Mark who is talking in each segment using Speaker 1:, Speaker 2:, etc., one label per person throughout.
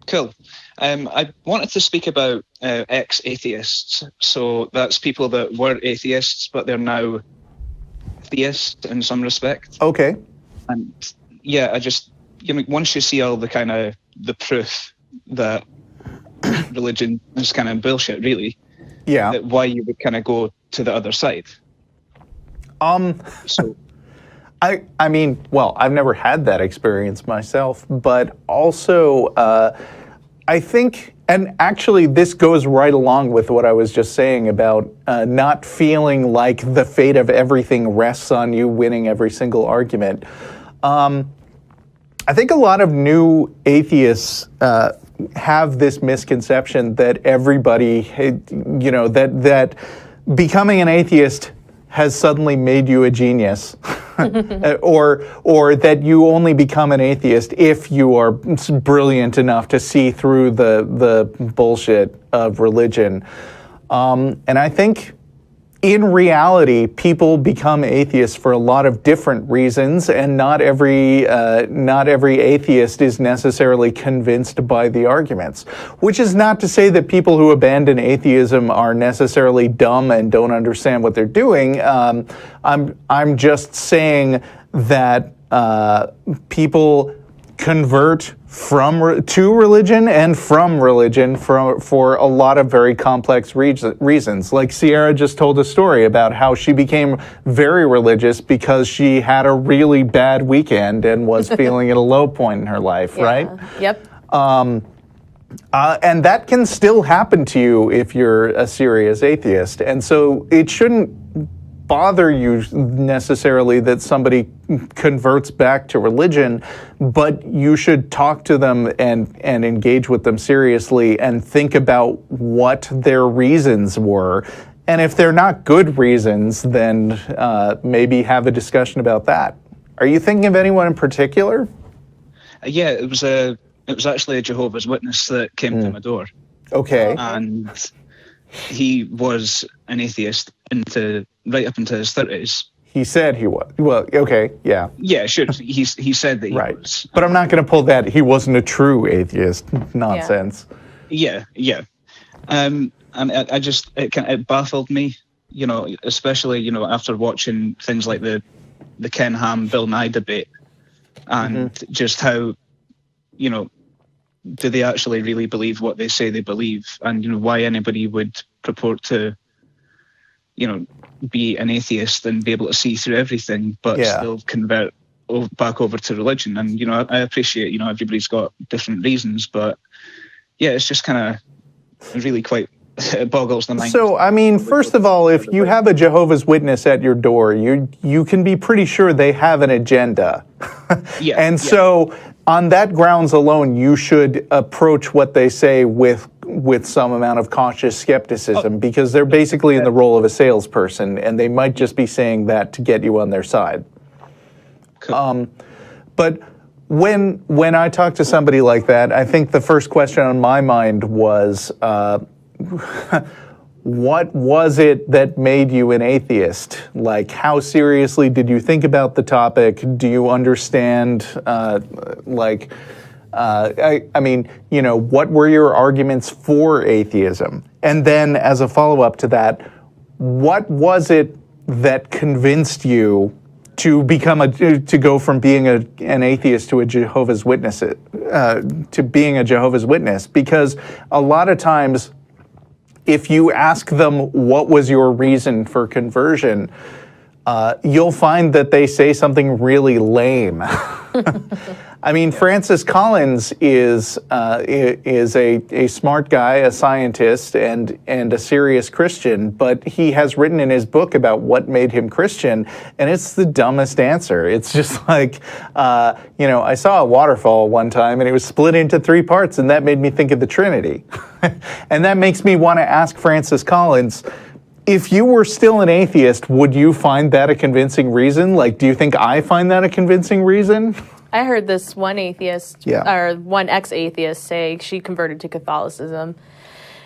Speaker 1: Cool. I wanted to speak about ex-atheists. So that's people that were atheists, but they're now theists in some respect.
Speaker 2: Okay.
Speaker 1: And yeah, once you see all the kind of the proof that religion is kind of bullshit, really,
Speaker 2: Yeah.
Speaker 1: why you would kind of go to the other side. So
Speaker 2: I mean, well, I've never had that experience myself, but also I think, and actually this goes right along with what I was just saying about not feeling like the fate of everything rests on you winning every single argument. I think a lot of new atheists have this misconception that everybody, that becoming an atheist has suddenly made you a genius. or that you only become an atheist if you are brilliant enough to see through the bullshit of religion. And I think in reality, people become atheists for a lot of different reasons, and not every atheist is necessarily convinced by the arguments. Which is not to say that people who abandon atheism are necessarily dumb and don't understand what they're doing. I'm just saying that people convert to religion and from religion for a lot of very complex reasons. Like Ciera just told a story about how she became very religious because she had a really bad weekend and was feeling at a low point in her life, right?
Speaker 3: Yep.
Speaker 2: And that can still happen to you if you're a serious atheist. And so it shouldn't bother you necessarily that somebody converts back to religion, but you should talk to them and engage with them seriously and think about what their reasons were. And if they're not good reasons, then maybe have a discussion about that. Are you thinking of anyone in particular?
Speaker 1: Yeah, it was actually a Jehovah's Witness that came to my door.
Speaker 2: Okay.
Speaker 1: And he was an atheist right up into his 30s.
Speaker 2: He said he was. Well, okay, yeah.
Speaker 1: Yeah, sure. He said that he was.
Speaker 2: But I'm not going to pull that he wasn't a true atheist nonsense.
Speaker 1: Yeah. And it baffled me, especially, after watching things like the Ken Ham, Bill Nye debate, and just how, do they actually really believe what they say they believe? And, why anybody would purport to, be an atheist and be able to see through everything, but still convert back over to religion. And, I appreciate, everybody's got different reasons, but yeah, it's just kind of really quite, it boggles the mind.
Speaker 2: So, I mean, first of all, if you have a Jehovah's Witness at your door, you can be pretty sure they have an agenda. So on that grounds alone, you should approach what they say with some amount of cautious skepticism, because they're basically in the role of a salesperson, and they might just be saying that to get you on their side.
Speaker 1: Cool.
Speaker 2: But when I talk to somebody like that, I think the first question on my mind was, what was it that made you an atheist? Like, how seriously did you think about the topic? Do you understand, I mean, what were your arguments for atheism? And then as a follow-up to that, what was it that convinced you to go from being an atheist to a Jehovah's Witness, to being a Jehovah's Witness? Because a lot of times, if you ask them what was your reason for conversion, you'll find that they say something really lame. I mean, Francis Collins is a smart guy, a scientist, and a serious Christian, but he has written in his book about what made him Christian, and it's the dumbest answer. It's just like, I saw a waterfall one time, and it was split into 3 parts, and that made me think of the Trinity. And that makes me want to ask Francis Collins, if you were still an atheist, would you find that a convincing reason? Like, do you think I find that a convincing reason?
Speaker 3: I heard this one atheist, or one ex-atheist say she converted to Catholicism.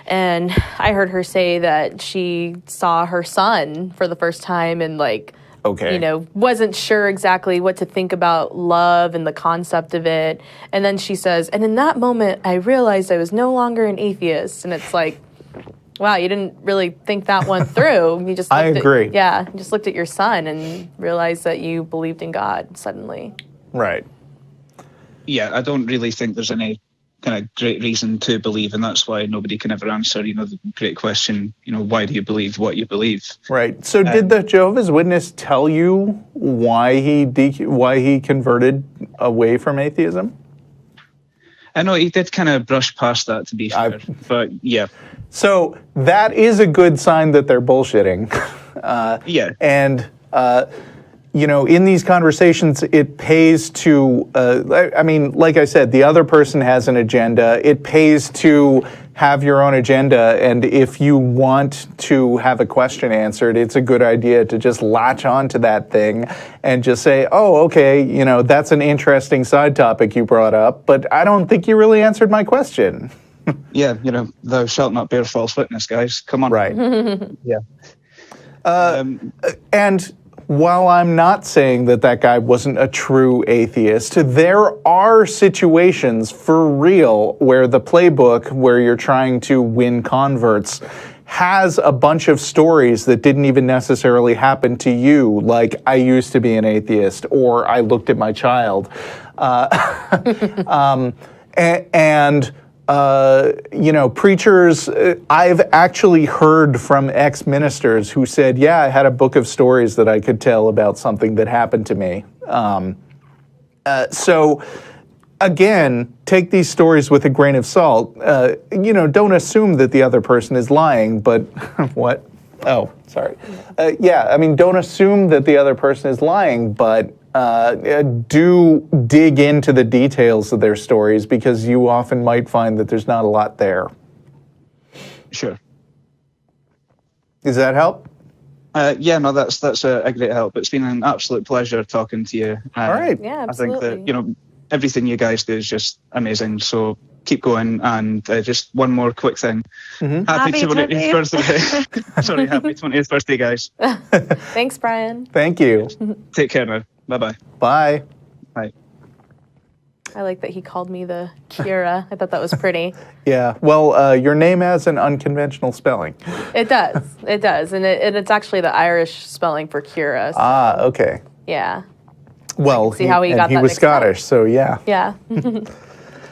Speaker 3: And I heard her say that she saw her son for the first time in, like,
Speaker 2: Okay.
Speaker 3: You know, wasn't sure exactly what to think about love and the concept of it. And then she says, and in that moment, I realized I was no longer an atheist. And it's like, wow, you didn't really think that one through. You just
Speaker 2: I agree.
Speaker 3: You just looked at your son and realized that you believed in God suddenly.
Speaker 2: Right.
Speaker 1: Yeah, I don't really think there's any kind of great reason to believe, and that's why nobody can ever answer, the great question, why do you believe what you believe?
Speaker 2: Right. So did the Jehovah's Witness tell you why he converted away from atheism?
Speaker 1: I know he did kind of brush past that, to be fair, but yeah.
Speaker 2: So that is a good sign that they're bullshitting.
Speaker 1: Yeah.
Speaker 2: And, in these conversations, it pays to, like I said, the other person has an agenda. It pays to have your own agenda. And if you want to have a question answered, it's a good idea to just latch on to that thing and just say, oh, okay, that's an interesting side topic you brought up, but I don't think you really answered my question.
Speaker 1: Yeah, thou shalt not bear false witness, guys. Come on.
Speaker 2: Right.
Speaker 1: Yeah.
Speaker 2: And while I'm not saying that guy wasn't a true atheist, there are situations for real where the playbook, where you're trying to win converts, has a bunch of stories that didn't even necessarily happen to you, like I used to be an atheist, or I looked at my child. Preachers, I've actually heard from ex-ministers who said, yeah, I had a book of stories that I could tell about something that happened to me. So, again, take these stories with a grain of salt. Don't assume that the other person is lying, but what? Oh, sorry. Don't assume that the other person is lying, but do dig into the details of their stories, because you often might find that there's not a lot there.
Speaker 1: Sure.
Speaker 2: Does that help?
Speaker 1: That's a great help. It's been an absolute pleasure talking to you.
Speaker 2: All right.
Speaker 3: Yeah, absolutely.
Speaker 1: I think that, everything you guys do is just amazing. So keep going. And just one more quick thing.
Speaker 2: Mm-hmm.
Speaker 1: Happy 20th birthday. Sorry, happy 20th birthday, guys.
Speaker 3: Thanks, Brian.
Speaker 2: Thank you.
Speaker 1: Take care now. Bye-bye.
Speaker 2: Bye.
Speaker 1: Bye.
Speaker 3: I like that he called me the Ciera. I thought that was pretty.
Speaker 2: Yeah. Well, your name has an unconventional spelling.
Speaker 3: It does. It does. And it's actually the Irish spelling for Ciera. So,
Speaker 2: okay.
Speaker 3: yeah.
Speaker 2: Well,
Speaker 3: see how he got
Speaker 2: he
Speaker 3: that
Speaker 2: was
Speaker 3: mixed up.
Speaker 2: Scottish, so yeah.
Speaker 3: Yeah.